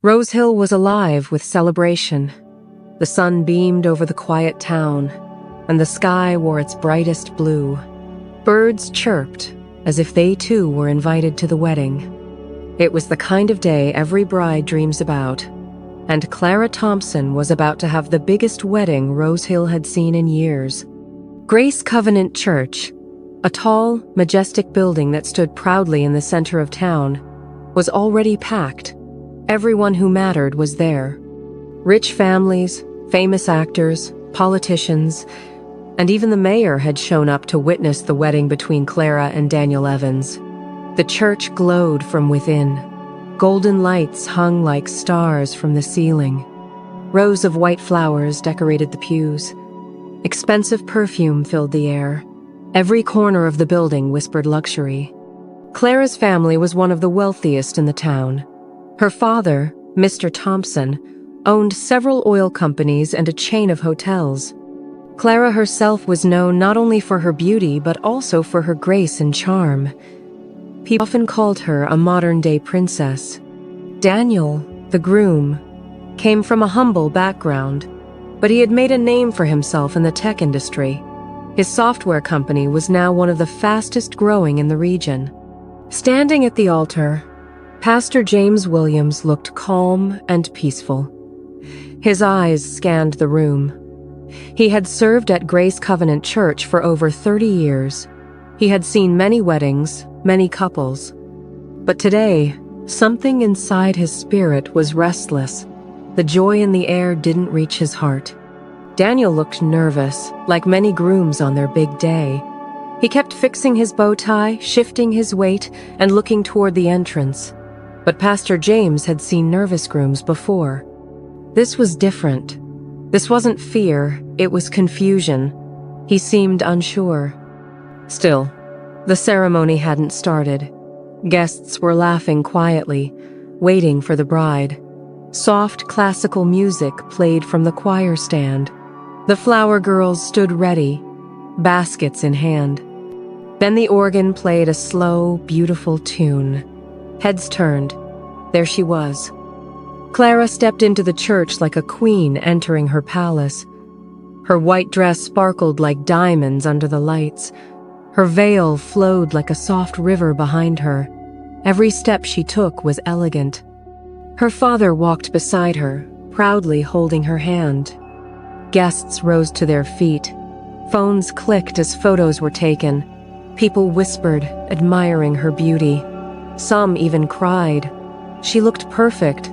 Rose Hill was alive with celebration. The sun beamed over the quiet town, and the sky wore its brightest blue. Birds chirped, as if they too were invited to the wedding. It was the kind of day every bride dreams about, and Clara Thompson was about to have the biggest wedding Rose Hill had seen in years. Grace Covenant Church, a tall, majestic building that stood proudly in the center of town, was already packed. Everyone who mattered was there. Rich families, famous actors, politicians, and even the mayor had shown up to witness the wedding between Clara and Daniel Evans. The church glowed from within. Golden lights hung like stars from the ceiling. Rows of white flowers decorated the pews. Expensive perfume filled the air. Every corner of the building whispered luxury. Clara's family was one of the wealthiest in the town. Her father, Mr. Thompson, owned several oil companies and a chain of hotels. Clara herself was known not only for her beauty but also for her grace and charm. People often called her a modern-day princess. Daniel, the groom, came from a humble background, but he had made a name for himself in the tech industry. His software company was now one of the fastest growing in the region. Standing at the altar, Pastor James Williams looked calm and peaceful. His eyes scanned the room. He had served at Grace Covenant Church for over 30 years. He had seen many weddings, many couples. But today, something inside his spirit was restless. The joy in the air didn't reach his heart. Daniel looked nervous, like many grooms on their big day. He kept fixing his bow tie, shifting his weight, and looking toward the entrance. But Pastor James had seen nervous grooms before. This was different. This wasn't fear, it was confusion. He seemed unsure. Still, the ceremony hadn't started. Guests were laughing quietly, waiting for the bride. Soft classical music played from the choir stand. The flower girls stood ready, baskets in hand. Then the organ played a slow, beautiful tune. Heads turned. There she was. Clara stepped into the church like a queen entering her palace. Her white dress sparkled like diamonds under the lights. Her veil flowed like a soft river behind her. Every step she took was elegant. Her father walked beside her, proudly holding her hand. Guests rose to their feet. Phones clicked as photos were taken. People whispered, admiring her beauty. Some even cried. She looked perfect,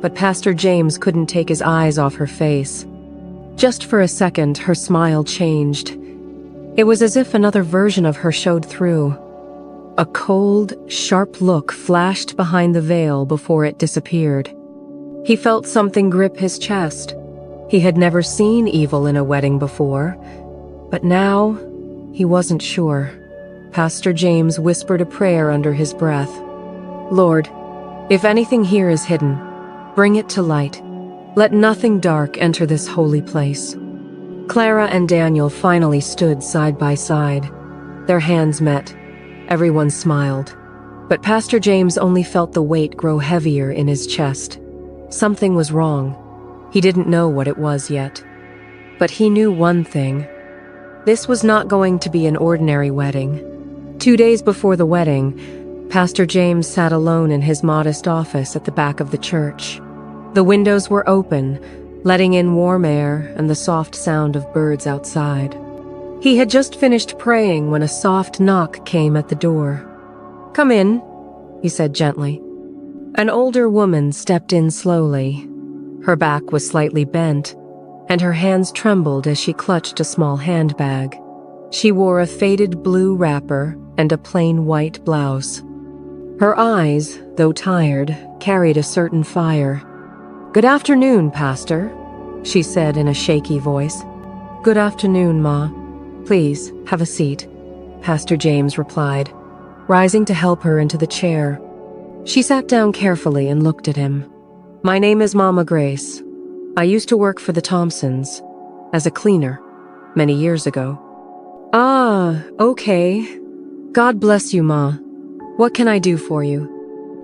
but Pastor James couldn't take his eyes off her face. Just for a second, her smile changed. It was as if another version of her showed through. A cold, sharp look flashed behind the veil before it disappeared. He felt something grip his chest. He had never seen evil in a wedding before, but now he wasn't sure. Pastor James whispered a prayer under his breath. Lord, if anything here is hidden, bring it to light. Let nothing dark enter this holy place. Clara and Daniel finally stood side by side. Their hands met. Everyone smiled. But Pastor James only felt the weight grow heavier in his chest. Something was wrong. He didn't know what it was yet. But he knew one thing. This was not going to be an ordinary wedding. 2 days before the wedding, Pastor James sat alone in his modest office at the back of the church. The windows were open, letting in warm air and the soft sound of birds outside. He had just finished praying when a soft knock came at the door. "Come in," he said gently. An older woman stepped in slowly. Her back was slightly bent, and her hands trembled as she clutched a small handbag. She wore a faded blue wrapper and a plain white blouse. Her eyes, though tired, carried a certain fire. "Good afternoon, Pastor," she said in a shaky voice. "Good afternoon, Ma. Please, have a seat," Pastor James replied, rising to help her into the chair. She sat down carefully and looked at him. "My name is Mama Grace. I used to work for the Thompsons as a cleaner many years ago." "Ah, okay. God bless you, Ma. What can I do for you?"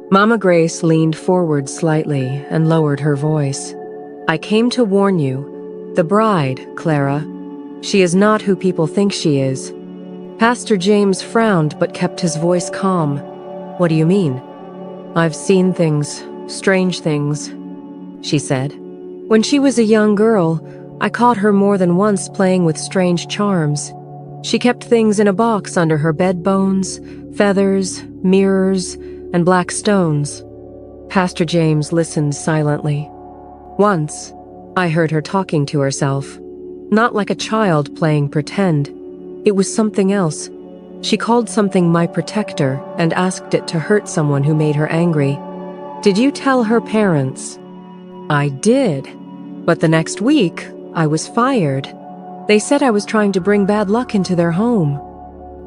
Mama Grace leaned forward slightly and lowered her voice. I came to warn you. The bride, Clara, she is not who people think she is. Pastor James frowned but kept his voice calm. What do you mean? I've seen things, strange things, she said. When she was a young girl, I caught her more than once playing with strange charms. She kept things in a box under her bed bones, feathers, mirrors, and black stones. Pastor James listened silently. Once, I heard her talking to herself. Not like a child playing pretend. It was something else. She called something my protector and asked it to hurt someone who made her angry. Did you tell her parents? I did. But the next week, I was fired. They said I was trying to bring bad luck into their home.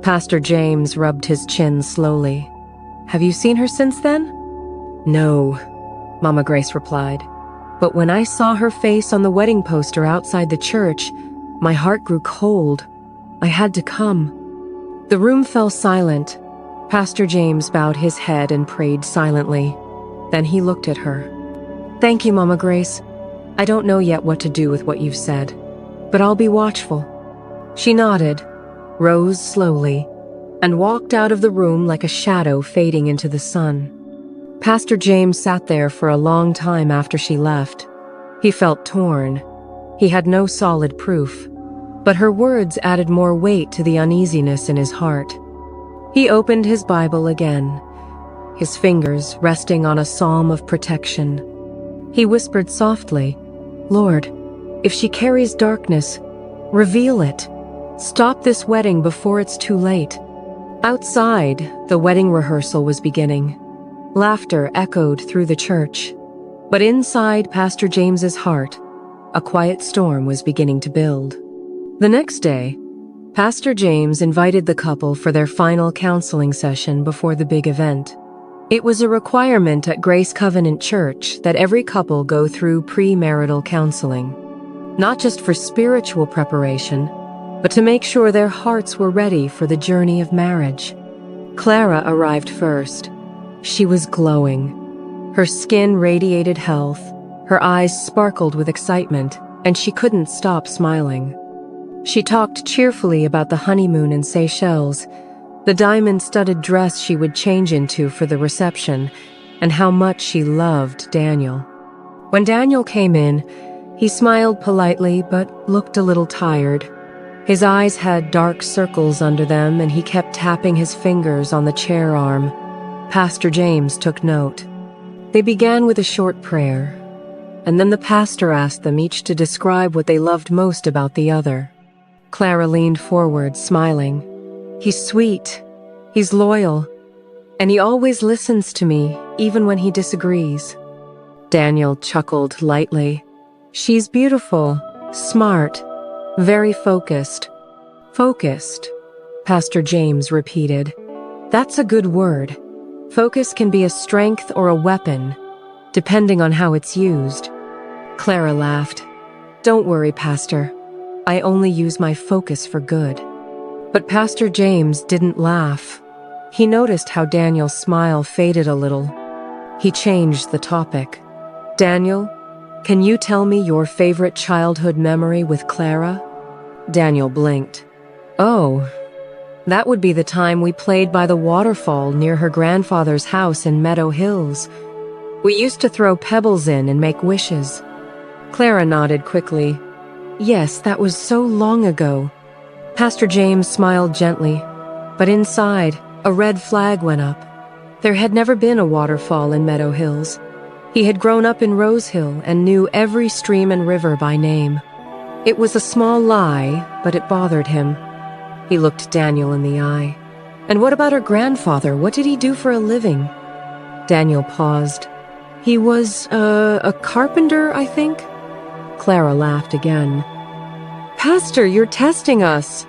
Pastor James rubbed his chin slowly. Have you seen her since then? No, Mama Grace replied. But when I saw her face on the wedding poster outside the church, my heart grew cold. I had to come. The room fell silent. Pastor James bowed his head and prayed silently. Then he looked at her. Thank you, Mama Grace. I don't know yet what to do with what you've said, but I'll be watchful. She nodded, rose slowly, and walked out of the room like a shadow fading into the sun. Pastor James sat there for a long time after she left. He felt torn. He had no solid proof, but her words added more weight to the uneasiness in his heart. He opened his Bible again, his fingers resting on a psalm of protection. He whispered softly, Lord, if she carries darkness, reveal it. Stop this wedding before it's too late. Outside, the wedding rehearsal was beginning. Laughter echoed through the church. But inside Pastor James's heart, a quiet storm was beginning to build. The next day, Pastor James invited the couple for their final counseling session before the big event. It was a requirement at Grace Covenant Church that every couple go through premarital counseling, not just for spiritual preparation, but to make sure their hearts were ready for the journey of marriage. Clara arrived first. She was glowing. Her skin radiated health, her eyes sparkled with excitement, and she couldn't stop smiling. She talked cheerfully about the honeymoon in Seychelles, the diamond-studded dress she would change into for the reception, and how much she loved Daniel. When Daniel came in, he smiled politely but looked a little tired. His eyes had dark circles under them, and he kept tapping his fingers on the chair arm. Pastor James took note. They began with a short prayer, and then the pastor asked them each to describe what they loved most about the other. Clara leaned forward, smiling. He's sweet, he's loyal, and he always listens to me, even when he disagrees. Daniel chuckled lightly. She's beautiful, smart, very focused. Focused, Pastor James repeated. That's a good word. Focus can be a strength or a weapon, depending on how it's used. Clara laughed. Don't worry, Pastor. I only use my focus for good. But Pastor James didn't laugh. He noticed how Daniel's smile faded a little. He changed the topic. Daniel, can you tell me your favorite childhood memory with Clara? Daniel blinked. Oh, that would be the time we played by the waterfall near her grandfather's house in Meadow Hills. We used to throw pebbles in and make wishes. Clara nodded quickly. Yes, that was so long ago. Pastor James smiled gently, but inside, a red flag went up. There had never been a waterfall in Meadow Hills. He had grown up in Rose Hill and knew every stream and river by name. It was a small lie, but it bothered him. He looked Daniel in the eye. And what about her grandfather? What did he do for a living? Daniel paused. He was, a carpenter, I think? Clara laughed again. Pastor, you're testing us.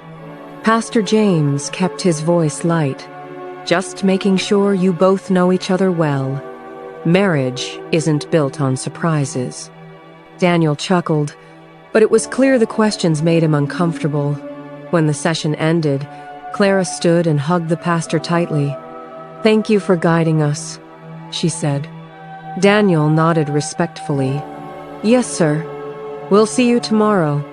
Pastor James kept his voice light. Just making sure you both know each other well. Marriage isn't built on surprises. Daniel chuckled, but it was clear the questions made him uncomfortable. When the session ended, Clara stood and hugged the pastor tightly. Thank you for guiding us. she said. Daniel nodded respectfully. Yes, sir. We'll see you tomorrow.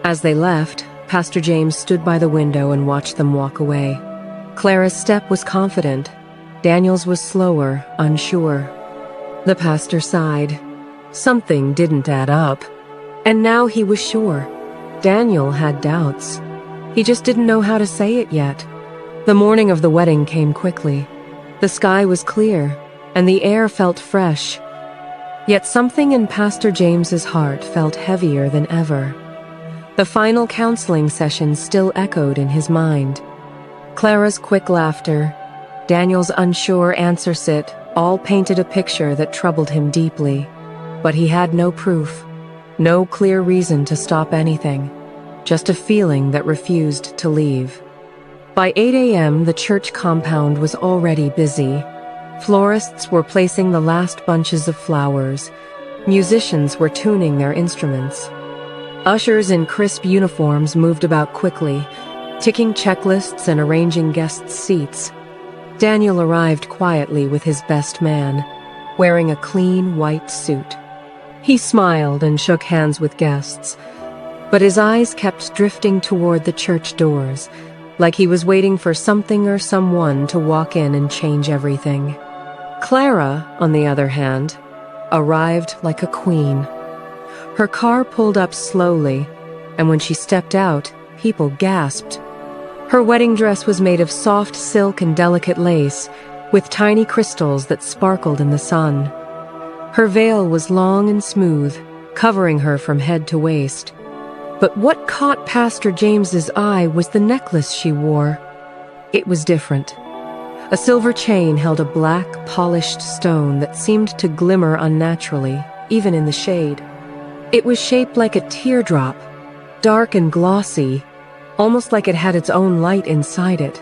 As they left, Pastor James stood by the window and watched them walk away. Clara's step was confident. Daniel's was slower, unsure. The pastor sighed. Something didn't add up. And now he was sure. Daniel had doubts. He just didn't know how to say it yet. The morning of the wedding came quickly. The sky was clear, and the air felt fresh. Yet something in Pastor James's heart felt heavier than ever. The final counseling session still echoed in his mind. Clara's quick laughter, Daniel's unsure answer sit, all painted a picture that troubled him deeply. But he had no proof, no clear reason to stop anything, just a feeling that refused to leave. By 8 a.m., the church compound was already busy. Florists were placing the last bunches of flowers. Musicians were tuning their instruments. Ushers in crisp uniforms moved about quickly, ticking checklists and arranging guests' seats. Daniel arrived quietly with his best man, wearing a clean white suit. He smiled and shook hands with guests, but his eyes kept drifting toward the church doors, like he was waiting for something or someone to walk in and change everything. Clara, on the other hand, arrived like a queen. Her car pulled up slowly, and when she stepped out, people gasped. Her wedding dress was made of soft silk and delicate lace, with tiny crystals that sparkled in the sun. Her veil was long and smooth, covering her from head to waist. But what caught Pastor James's eye was the necklace she wore. It was different. A silver chain held a black, polished stone that seemed to glimmer unnaturally, even in the shade. It was shaped like a teardrop, dark and glossy, almost like it had its own light inside it.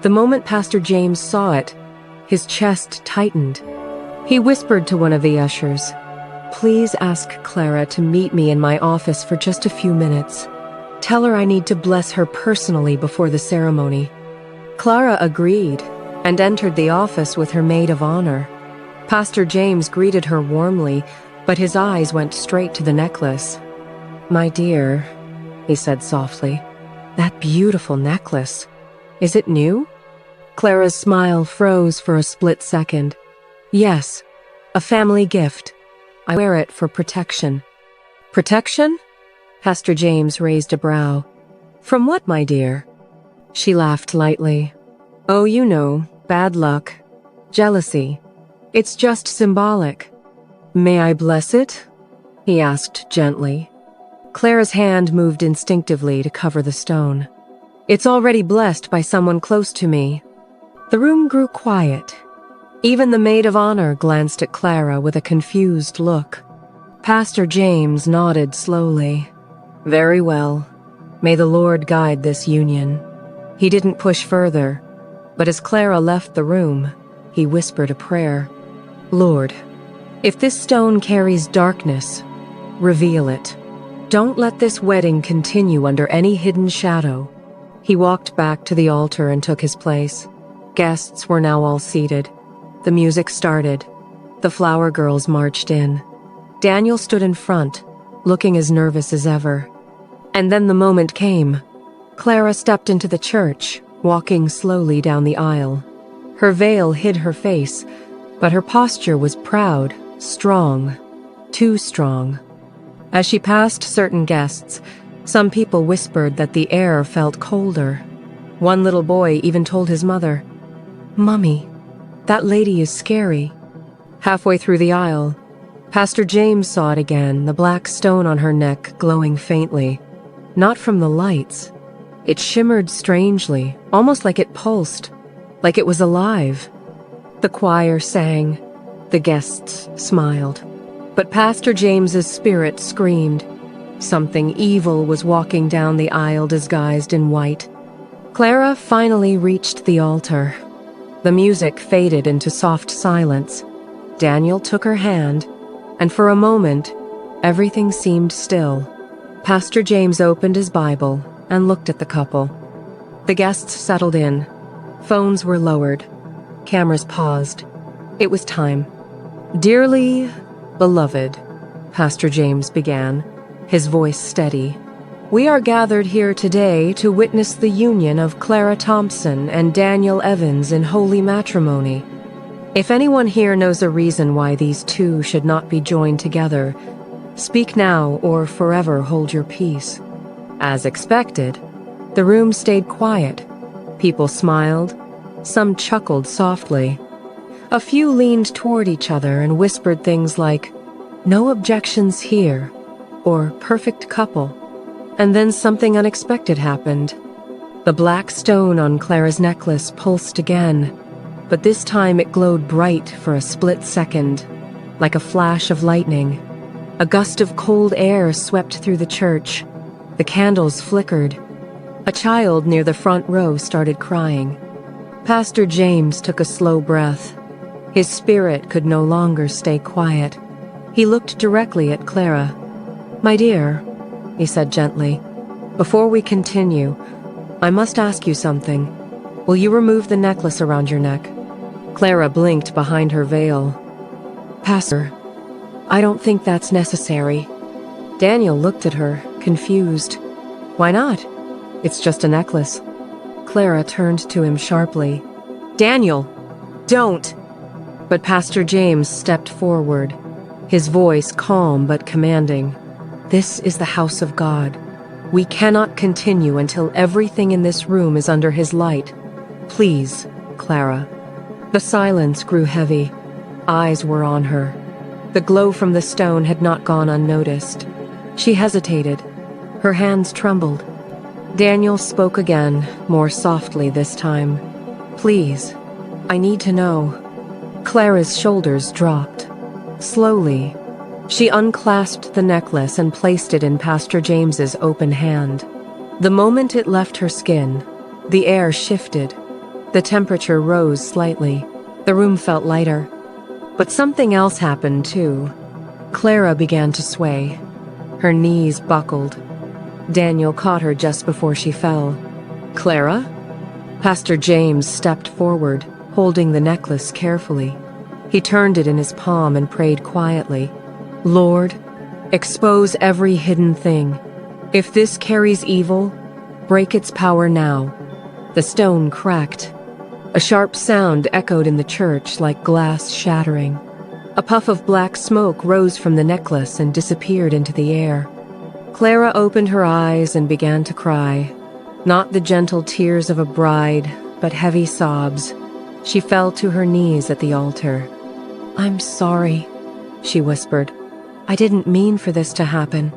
The moment Pastor James saw it, his chest tightened. He whispered to one of the ushers, "Please ask Clara to meet me in my office for just a few minutes. Tell her I need to bless her personally before the ceremony." Clara agreed and entered the office with her maid of honor. Pastor James greeted her warmly, but his eyes went straight to the necklace. "My dear," he said softly, "that beautiful necklace. Is it new?" Clara's smile froze for a split second. "Yes, a family gift. I wear it for protection." "Protection?" Pastor James raised a brow. "From what, my dear?" She laughed lightly. "Oh, you know, bad luck, jealousy. It's just symbolic." "May I bless it?" he asked gently. Clara's hand moved instinctively to cover the stone. "It's already blessed by someone close to me." The room grew quiet. Even the maid of honor glanced at Clara with a confused look. Pastor James nodded slowly. "Very well. May the Lord guide this union." He didn't push further, but as Clara left the room, he whispered a prayer. "Lord, if this stone carries darkness, reveal it. Don't let this wedding continue under any hidden shadow." He walked back to the altar and took his place. Guests were now all seated. The music started. The flower girls marched in. Daniel stood in front, looking as nervous as ever. And then the moment came. Clara stepped into the church, walking slowly down the aisle. Her veil hid her face, but her posture was proud, strong, too strong. As she passed certain guests, some people whispered that the air felt colder. One little boy even told his mother, "Mummy, that lady is scary." Halfway through the aisle, Pastor James saw it again, the black stone on her neck glowing faintly. Not from the lights. It shimmered strangely, almost like it pulsed, like it was alive. The choir sang. The guests smiled. But Pastor James's spirit screamed. Something evil was walking down the aisle disguised in white. Clara finally reached the altar. The music faded into soft silence. Daniel took her hand, and for a moment, everything seemed still. Pastor James opened his Bible and looked at the couple. The guests settled in. Phones were lowered. Cameras paused. It was time. "Dearly beloved," Pastor James began, his voice steady, "we are gathered here today to witness the union of Clara Thompson and Daniel Evans in holy matrimony. If anyone here knows a reason why these two should not be joined together, speak now or forever hold your peace." As expected, the room stayed quiet. People smiled. Some chuckled softly. A few leaned toward each other and whispered things like, "No objections here," or "perfect couple." And then something unexpected happened. The black stone on Clara's necklace pulsed again, but this time it glowed bright for a split second, like a flash of lightning. A gust of cold air swept through the church. The candles flickered. A child near the front row started crying. Pastor James took a slow breath. His spirit could no longer stay quiet. He looked directly at Clara. "My dear," he said gently, "before we continue, I must ask you something. Will you remove the necklace around your neck?" Clara blinked behind her veil. "Pastor, I don't think that's necessary." Daniel looked at her, confused. "Why not? It's just a necklace." Clara turned to him sharply. "Daniel, don't!" But Pastor James stepped forward, his voice calm but commanding. "This is the house of God. We cannot continue until everything in this room is under his light. Please, Clara." The silence grew heavy. Eyes were on her. The glow from the stone had not gone unnoticed. She hesitated. Her hands trembled. Daniel spoke again, more softly this time. "Please, I need to know." Clara's shoulders dropped. Slowly, she unclasped the necklace and placed it in Pastor James's open hand. The moment it left her skin, the air shifted. The temperature rose slightly. The room felt lighter. But something else happened too. Clara began to sway. Her knees buckled. Daniel caught her just before she fell. "Clara?" Pastor James stepped forward, holding the necklace carefully. He turned it in his palm and prayed quietly. "Lord, expose every hidden thing. If this carries evil, break its power now." The stone cracked. A sharp sound echoed in the church like glass shattering. A puff of black smoke rose from the necklace and disappeared into the air. Clara opened her eyes and began to cry. Not the gentle tears of a bride, but heavy sobs. She fell to her knees at the altar. "I'm sorry," she whispered. "I didn't mean for this to happen."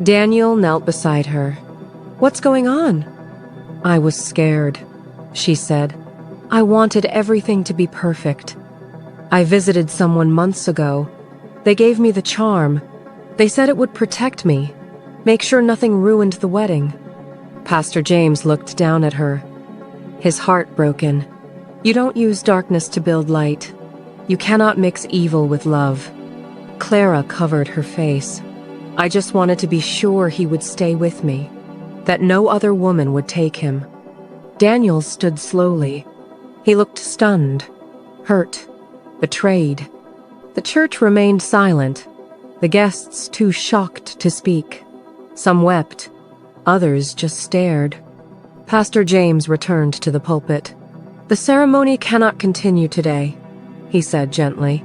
Daniel knelt beside her. "What's going on?" "I was scared," she said. "I wanted everything to be perfect. I visited someone months ago. They gave me the charm. They said it would protect me, make sure nothing ruined the wedding." Pastor James looked down at her, his heart broken. "You don't use darkness to build light. You cannot mix evil with love." Clara covered her face. "I just wanted to be sure he would stay with me, that no other woman would take him." Daniel stood slowly. He looked stunned, hurt, betrayed. The church remained silent, the guests too shocked to speak. Some wept, others just stared. Pastor James returned to the pulpit. "The ceremony cannot continue today," he said gently.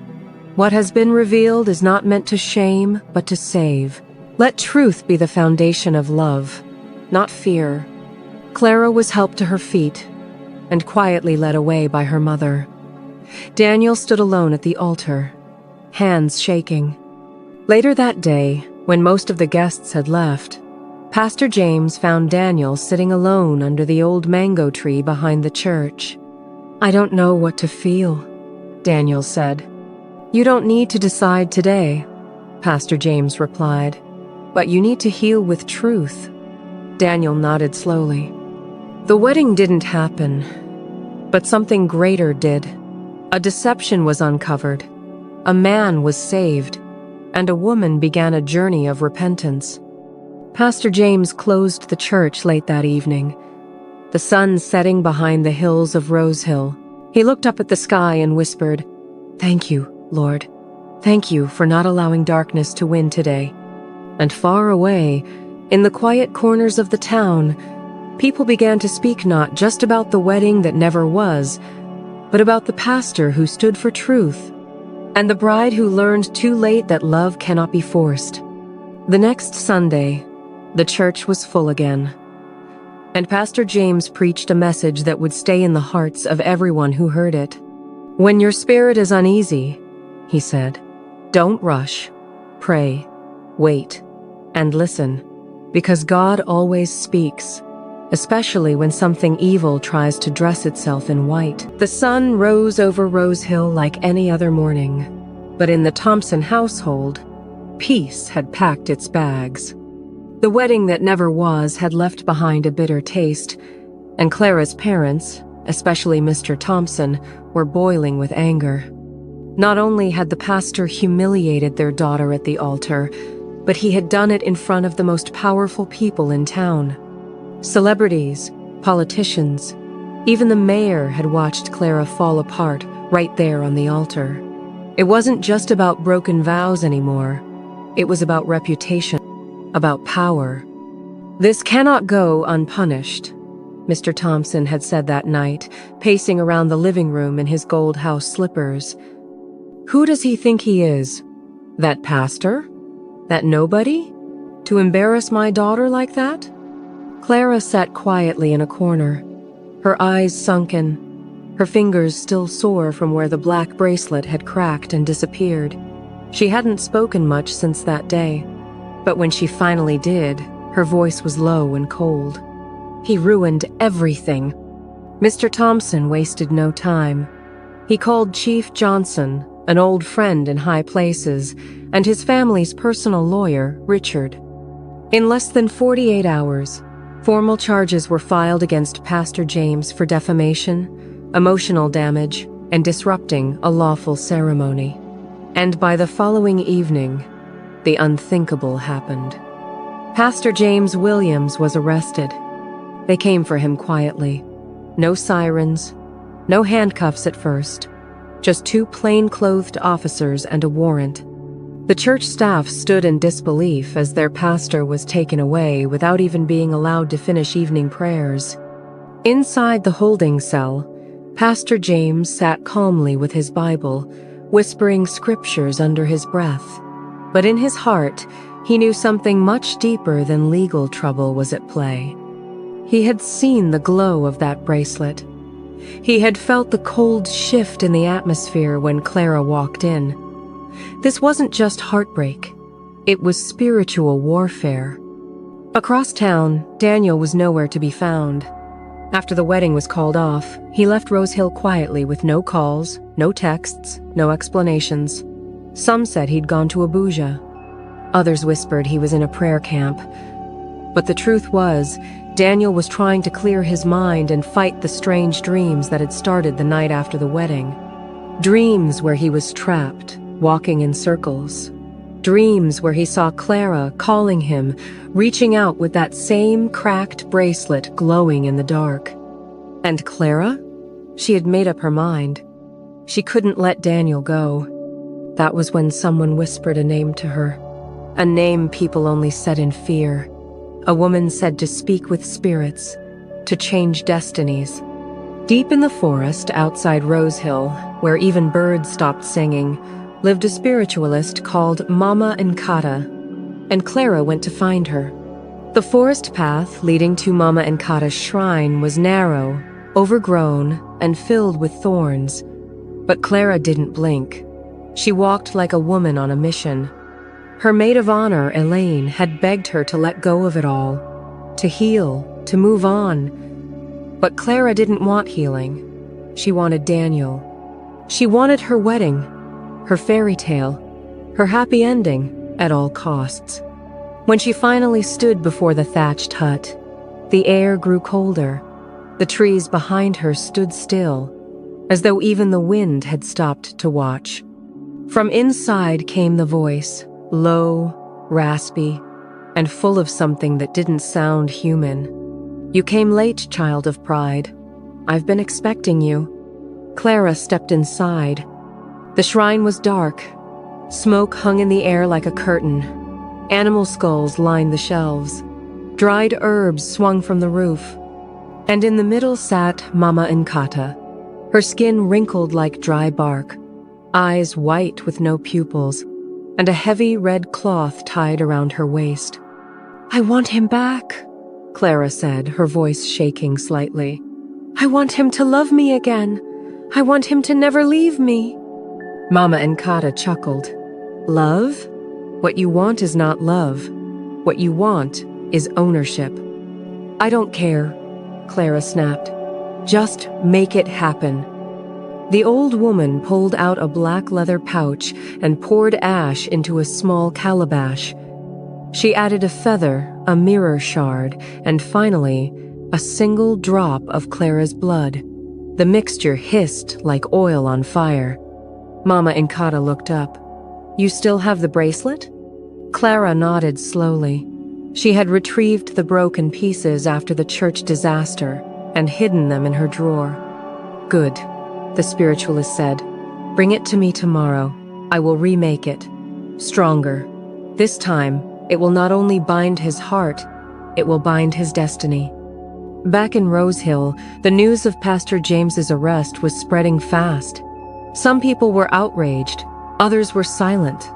"What has been revealed is not meant to shame, but to save. Let truth be the foundation of love, not fear." Clara was helped to her feet and quietly led away by her mother. Daniel stood alone at the altar, hands shaking. Later that day, when most of the guests had left, Pastor James found Daniel sitting alone under the old mango tree behind the church. "I don't know what to feel," Daniel said. "You don't need to decide today," Pastor James replied, "but you need to heal with truth." Daniel nodded slowly. The wedding didn't happen, but something greater did. A deception was uncovered, a man was saved, and a woman began a journey of repentance. Pastor James closed the church late that evening, the sun setting behind the hills of Rose Hill. He looked up at the sky and whispered, "Thank you, Lord. Thank you for not allowing darkness to win today." And far away, in the quiet corners of the town, people began to speak not just about the wedding that never was, but about the pastor who stood for truth, and the bride who learned too late that love cannot be forced. The next Sunday, the church was full again, and Pastor James preached a message that would stay in the hearts of everyone who heard it. "When your spirit is uneasy," he said, "don't rush. Pray, wait, and listen, because God always speaks, especially when something evil tries to dress itself in white." The sun rose over Rose Hill like any other morning, but in the Thompson household, peace had packed its bags. The wedding that never was had left behind a bitter taste, and Clara's parents, especially Mr. Thompson, were boiling with anger. Not only had the pastor humiliated their daughter at the altar, but he had done it in front of the most powerful people in town. Celebrities, politicians, even the mayor had watched Clara fall apart right there on the altar. It wasn't just about broken vows anymore. It was about reputation, about power. "This cannot go unpunished," Mr. Thompson had said that night, pacing around the living room in his gold house slippers. "Who does he think he is? That pastor? That nobody? To embarrass my daughter like that?" Clara sat quietly in a corner, her eyes sunken, her fingers still sore from where the black bracelet had cracked and disappeared. She hadn't spoken much since that day, but when she finally did, her voice was low and cold. "He ruined everything." Mr. Thompson wasted no time. He called Chief Johnson, an old friend in high places, and his family's personal lawyer, Richard. In less than 48 hours, formal charges were filed against Pastor James for defamation, emotional damage, and disrupting a lawful ceremony. And by the following evening, the unthinkable happened. Pastor James Williams was arrested. They came for him quietly. No sirens, no handcuffs at first, just two plain-clothed officers and a warrant. The church staff stood in disbelief as their pastor was taken away without even being allowed to finish evening prayers. Inside the holding cell, Pastor James sat calmly with his Bible, whispering scriptures under his breath. But in his heart, he knew something much deeper than legal trouble was at play. He had seen the glow of that bracelet. He had felt the cold shift in the atmosphere when Clara walked in. This wasn't just heartbreak. It was spiritual warfare. Across town, Daniel was nowhere to be found. After the wedding was called off, he left Rose Hill quietly with no calls, no texts, no explanations. Some said he'd gone to Abuja. Others whispered he was in a prayer camp. But the truth was, Daniel was trying to clear his mind and fight the strange dreams that had started the night after the wedding. Dreams where he was trapped, walking in circles. Dreams where he saw Clara calling him, reaching out with that same cracked bracelet glowing in the dark. And Clara? She had made up her mind. She couldn't let Daniel go. That was when someone whispered a name to her. A name people only said in fear. A woman said to speak with spirits, to change destinies. Deep in the forest outside Rose Hill, where even birds stopped singing, lived a spiritualist called Mama Nkata, and Clara went to find her. The forest path leading to Mama Nkata's shrine was narrow, overgrown, and filled with thorns. But Clara didn't blink. She walked like a woman on a mission. Her maid of honor, Elaine, had begged her to let go of it all, to heal, to move on. But Clara didn't want healing. She wanted Daniel. She wanted her wedding, her fairy tale, her happy ending at all costs. When she finally stood before the thatched hut, the air grew colder. The trees behind her stood still, as though even the wind had stopped to watch. From inside came the voice, low, raspy, and full of something that didn't sound human. "You came late, child of pride. I've been expecting you." Clara stepped inside. The shrine was dark. Smoke hung in the air like a curtain. Animal skulls lined the shelves. Dried herbs swung from the roof. And in the middle sat Mama Nkata, her skin wrinkled like dry bark, eyes white with no pupils, and a heavy red cloth tied around her waist. "I want him back," Clara said, her voice shaking slightly. "I want him to love me again. I want him to never leave me." Mama Nkata chuckled. "Love? What you want is not love. What you want is ownership." "I don't care," Clara snapped. "Just make it happen." The old woman pulled out a black leather pouch and poured ash into a small calabash. She added a feather, a mirror shard, and finally, a single drop of Clara's blood. The mixture hissed like oil on fire. Mama Nkata looked up. "You still have the bracelet?" Clara nodded slowly. She had retrieved the broken pieces after the church disaster and hidden them in her drawer. "Good," the spiritualist said. "Bring it to me tomorrow. I will remake it. Stronger. This time, it will not only bind his heart, it will bind his destiny." Back in Rose Hill, the news of Pastor James's arrest was spreading fast. Some people were outraged, others were silent,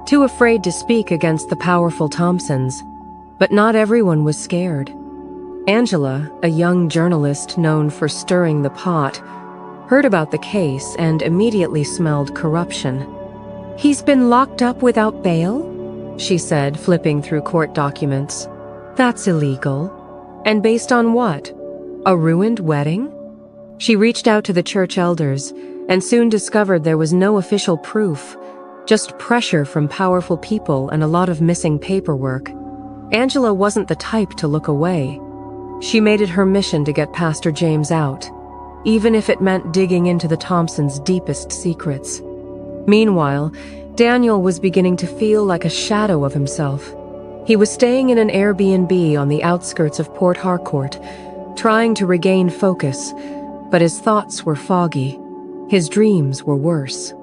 too afraid to speak against the powerful Thompsons. But not everyone was scared. Angela, a young journalist known for stirring the pot, heard about the case and immediately smelled corruption. "He's been locked up without bail?" she said, flipping through court documents. "That's illegal. And based on what? A ruined wedding?" She reached out to the church elders and soon discovered there was no official proof, just pressure from powerful people and a lot of missing paperwork. Angela wasn't the type to look away. She made it her mission to get Pastor James out, even if it meant digging into the Thompsons' deepest secrets. Meanwhile, Daniel was beginning to feel like a shadow of himself. He was staying in an Airbnb on the outskirts of Port Harcourt, trying to regain focus, but his thoughts were foggy. His dreams were worse.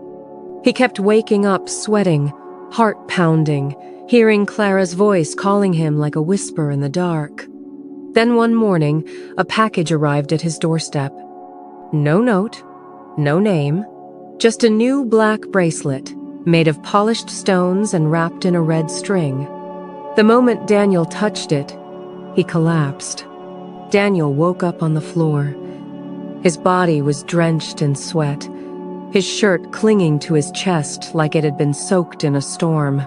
He kept waking up sweating, heart pounding, hearing Clara's voice calling him like a whisper in the dark. Then one morning, a package arrived at his doorstep. No note, no name, just a new black bracelet made of polished stones and wrapped in a red string. The moment Daniel touched it, he collapsed. Daniel woke up on the floor. His body was drenched in sweat, his shirt clinging to his chest like it had been soaked in a storm.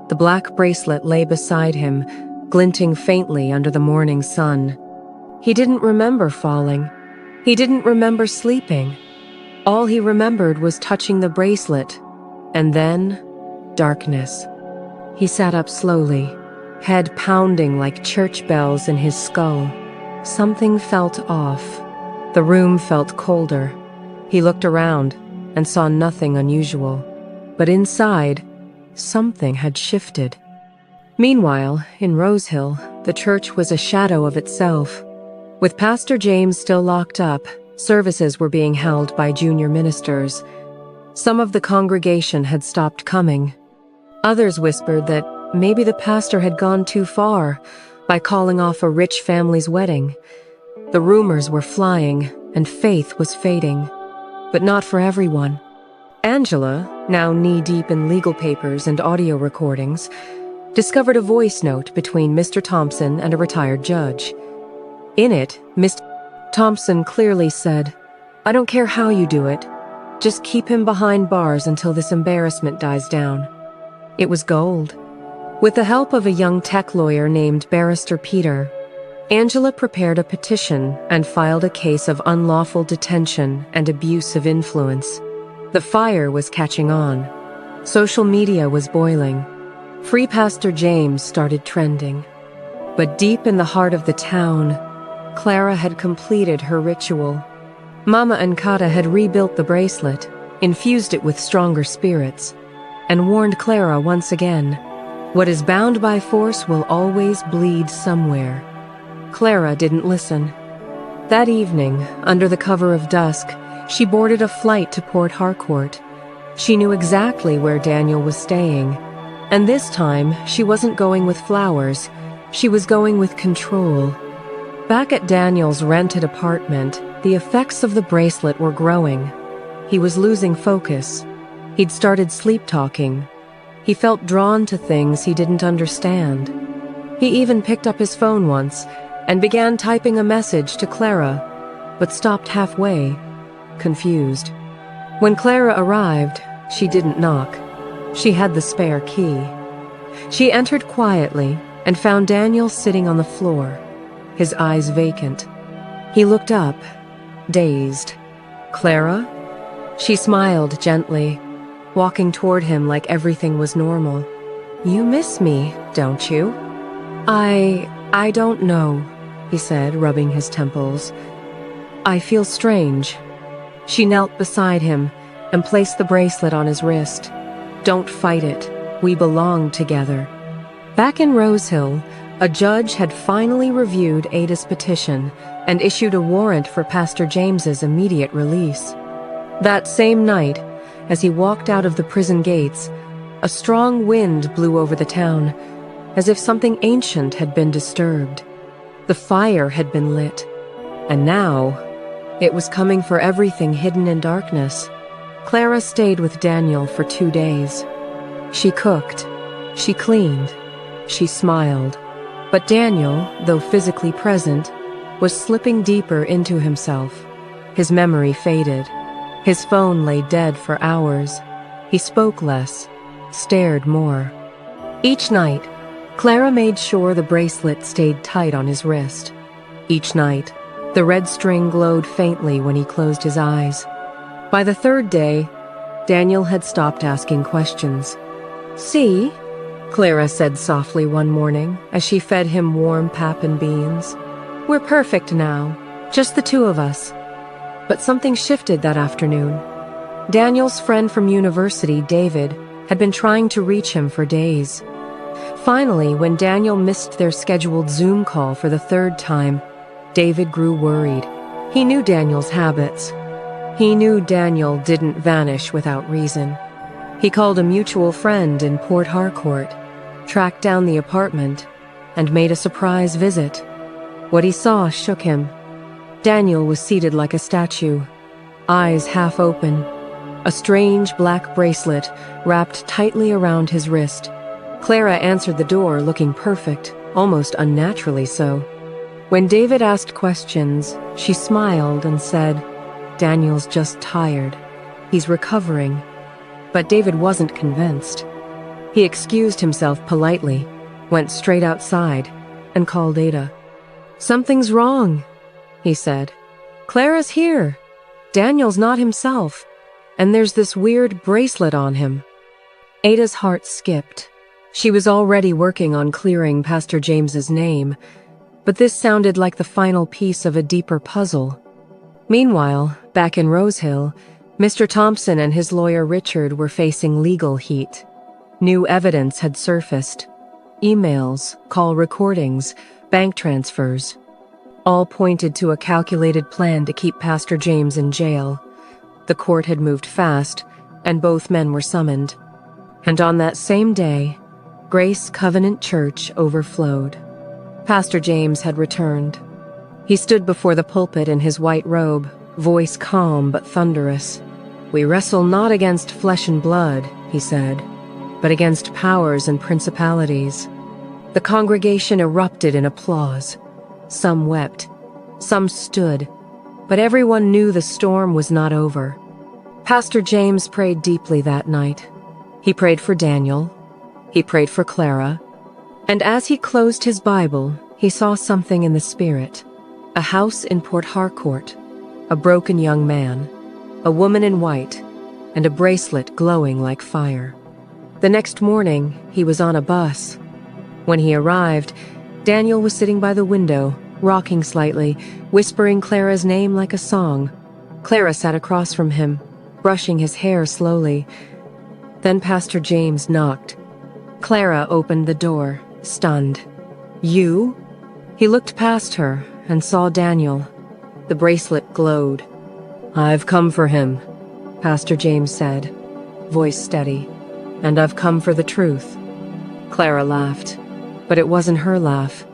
The black bracelet lay beside him, glinting faintly under the morning sun. He didn't remember falling. He didn't remember sleeping. All he remembered was touching the bracelet, and then darkness. He sat up slowly, head pounding like church bells in his skull. Something felt off. The room felt colder. He looked around and saw nothing unusual. But inside, something had shifted. Meanwhile, in Rose Hill, the church was a shadow of itself. With Pastor James still locked up, services were being held by junior ministers. Some of the congregation had stopped coming. Others whispered that maybe the pastor had gone too far by calling off a rich family's wedding. The rumors were flying, and faith was fading. But not for everyone. Angela, now knee-deep in legal papers and audio recordings, discovered a voice note between Mr. Thompson and a retired judge. In it, Mr. Thompson clearly said, "I don't care how you do it. Just keep him behind bars until this embarrassment dies down." It was gold. With the help of a young tech lawyer named Barrister Peter, Angela prepared a petition and filed a case of unlawful detention and abuse of influence. The fire was catching on. Social media was boiling. Free Pastor James started trending. But deep in the heart of the town, Clara had completed her ritual. Mama Nkata had rebuilt the bracelet, infused it with stronger spirits, and warned Clara once again, "What is bound by force will always bleed somewhere." Clara didn't listen. That evening, under the cover of dusk, she boarded a flight to Port Harcourt. She knew exactly where Daniel was staying, and this time she wasn't going with flowers, she was going with control. Back at Daniel's rented apartment, the effects of the bracelet were growing. He was losing focus. He'd started sleep-talking. He felt drawn to things he didn't understand. He even picked up his phone once and began typing a message to Clara, but stopped halfway, confused. When Clara arrived, she didn't knock. She had the spare key. She entered quietly and found Daniel sitting on the floor, his eyes vacant. He looked up, dazed. "Clara?" She smiled gently, walking toward him like everything was normal. "You miss me, don't you?" I don't know," he said, rubbing his temples. "I feel strange." She knelt beside him and placed the bracelet on his wrist. "Don't fight it. We belong together." Back in Rose Hill, a judge had finally reviewed Ada's petition and issued a warrant for Pastor James's immediate release. That same night, as he walked out of the prison gates, a strong wind blew over the town, as if something ancient had been disturbed. The fire had been lit, and now it was coming for everything hidden in darkness. Clara stayed with Daniel for 2 days. She cooked, she cleaned, she smiled. But Daniel, though physically present, was slipping deeper into himself. His memory faded. His phone lay dead for hours. He spoke less, stared more. Each night, Clara made sure the bracelet stayed tight on his wrist. Each night, the red string glowed faintly when he closed his eyes. By the 3rd day, Daniel had stopped asking questions. "See?" Clara said softly one morning as she fed him warm pap and beans. "We're perfect now, just the 2 of us." But something shifted that afternoon. Daniel's friend from university, David, had been trying to reach him for days. Finally, when Daniel missed their scheduled Zoom call for the 3rd time, David grew worried. He knew Daniel's habits. He knew Daniel didn't vanish without reason. He called a mutual friend in Port Harcourt, tracked down the apartment, and made a surprise visit. What he saw shook him. Daniel was seated like a statue, eyes half open, a strange black bracelet wrapped tightly around his wrist. Clara answered the door looking perfect, almost unnaturally so. When David asked questions, she smiled and said, "Daniel's just tired. He's recovering." But David wasn't convinced. He excused himself politely, went straight outside, and called Ada. "Something's wrong," he said. "Clara's here. Daniel's not himself, and there's this weird bracelet on him." Ada's heart skipped. She was already working on clearing Pastor James's name, but this sounded like the final piece of a deeper puzzle. Meanwhile, back in Rose Hill, Mr. Thompson and his lawyer Richard were facing legal heat. New evidence had surfaced. Emails, call recordings, bank transfers. All pointed to a calculated plan to keep Pastor James in jail. The court had moved fast, and both men were summoned. And on that same day, Grace Covenant Church overflowed. Pastor James had returned. He stood before the pulpit in his white robe, voice calm but thunderous. "We wrestle not against flesh and blood," he said, "but against powers and principalities." The congregation erupted in applause. Some wept, some stood, but everyone knew the storm was not over. Pastor James prayed deeply that night. He prayed for Daniel. He prayed for Clara. And as he closed his Bible, he saw something in the spirit. A house in Port Harcourt, a broken young man, a woman in white, and a bracelet glowing like fire. The next morning, he was on a bus. When he arrived, Daniel was sitting by the window, rocking slightly, whispering Clara's name like a song. Clara sat across from him, brushing his hair slowly. Then Pastor James knocked. Clara opened the door, stunned. "You?" He looked past her and saw Daniel. The bracelet glowed. "I've come for him," Pastor James said. voice steady. "And I've come for the truth." Clara laughed, but it wasn't her laugh.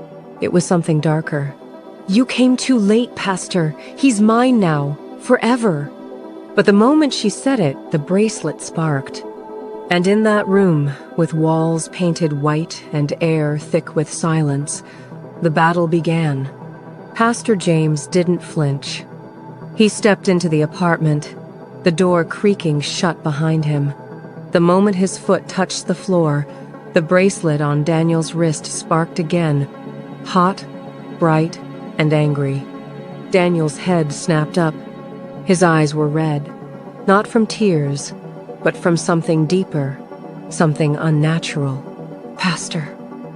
It was something darker. "You came too late, Pastor. He's mine now, forever." But the moment she said it, the bracelet sparked. And in that room, with walls painted white and air thick with silence, the battle began. Pastor James didn't flinch. He stepped into the apartment, the door creaking shut behind him. The moment his foot touched the floor, the bracelet on Daniel's wrist sparked again, hot, bright, and angry. Daniel's head snapped up. His eyes were red, not from tears, but from something deeper, something unnatural. "Pastor,"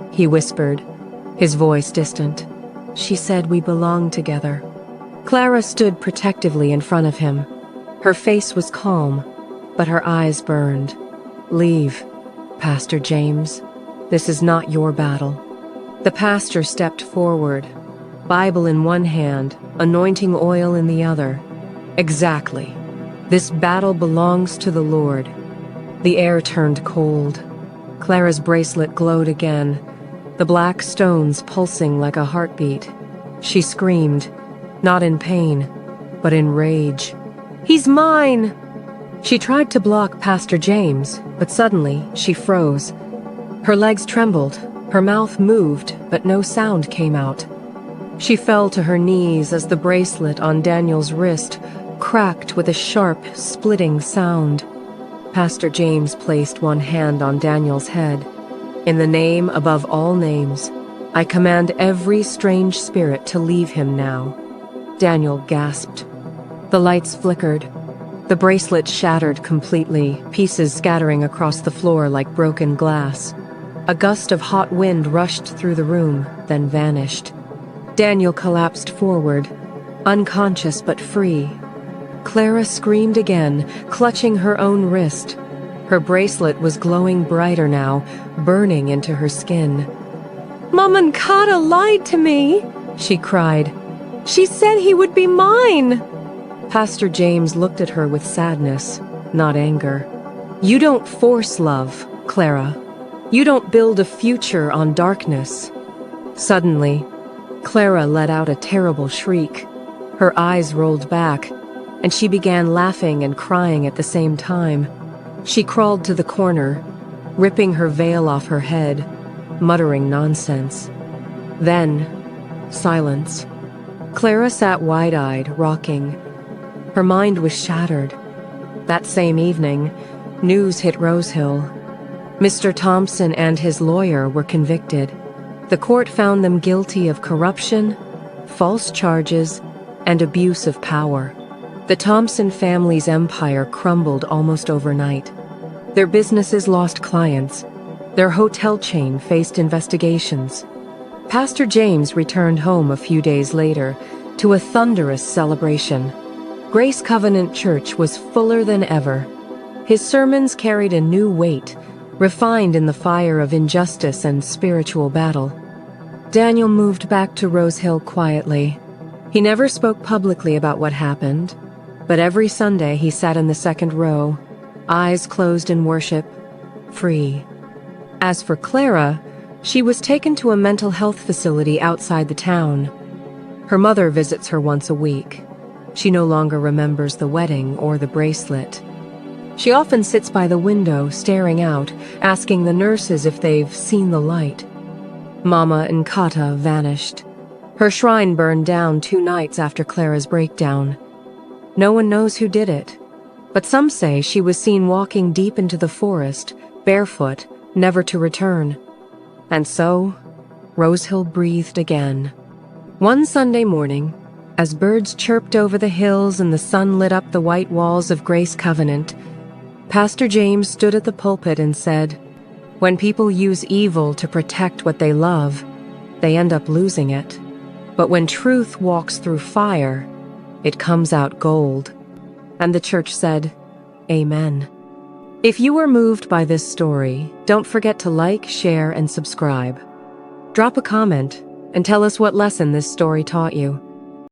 he whispered, his voice distant. "She said we belong together." Clara stood protectively in front of him. Her face was calm, but her eyes burned. "Leave, Pastor James. This is not your battle." The pastor stepped forward, Bible in one hand, anointing oil in the other. "Exactly. This battle belongs to the Lord." The air turned cold. Clara's bracelet glowed again, the black stones pulsing like a heartbeat. She screamed, not in pain, but in rage. "He's mine!" She tried to block Pastor James, but suddenly she froze. Her legs trembled, her mouth moved, but no sound came out. She fell to her knees as the bracelet on Daniel's wrist cracked with a sharp, splitting sound. Pastor James placed one hand on Daniel's head. "In the name above all names, I command every strange spirit to leave him now." Daniel gasped. The lights flickered. The bracelet shattered completely, pieces scattering across the floor like broken glass. A gust of hot wind rushed through the room, then vanished. Daniel collapsed forward, unconscious but free. Clara screamed again, clutching her own wrist. Her bracelet was glowing brighter now, burning into her skin. "Mom and Kata lied to me," she cried. "She said he would be mine." Pastor James looked at her with sadness, not anger. "You don't force love, Clara. You don't build a future on darkness." Suddenly, Clara let out a terrible shriek. Her eyes rolled back, and she began laughing and crying at the same time. She crawled to the corner, ripping her veil off her head, muttering nonsense. Then, silence. Clara sat wide-eyed, rocking. Her mind was shattered. That same evening, news hit Rosehill. Mr. Thompson and his lawyer were convicted. The court found them guilty of corruption, false charges, and abuse of power. The Thompson family's empire crumbled almost overnight. Their businesses lost clients. Their hotel chain faced investigations. Pastor James returned home a few days later to a thunderous celebration. Grace Covenant Church was fuller than ever. His sermons carried a new weight, refined in the fire of injustice and spiritual battle. Daniel moved back to Rosehill quietly. He never spoke publicly about what happened, but every Sunday he sat in the second row, eyes closed in worship, free. As for Clara, she was taken to a mental health facility outside the town. Her mother visits her once a week. She no longer remembers the wedding or the bracelet. She often sits by the window, staring out, asking the nurses if they've seen the light. Mama and Kata vanished. Her shrine burned down 2 nights after Clara's breakdown. No one knows who did it, but some say she was seen walking deep into the forest, barefoot, never to return. And so, Rosehill breathed again. One Sunday morning, as birds chirped over the hills and the sun lit up the white walls of Grace Covenant, Pastor James stood at the pulpit and said, "When people use evil to protect what they love, they end up losing it. But when truth walks through fire, it comes out gold." And the church said, "Amen." If you were moved by this story, don't forget to like, share, and subscribe. Drop a comment and tell us what lesson this story taught you.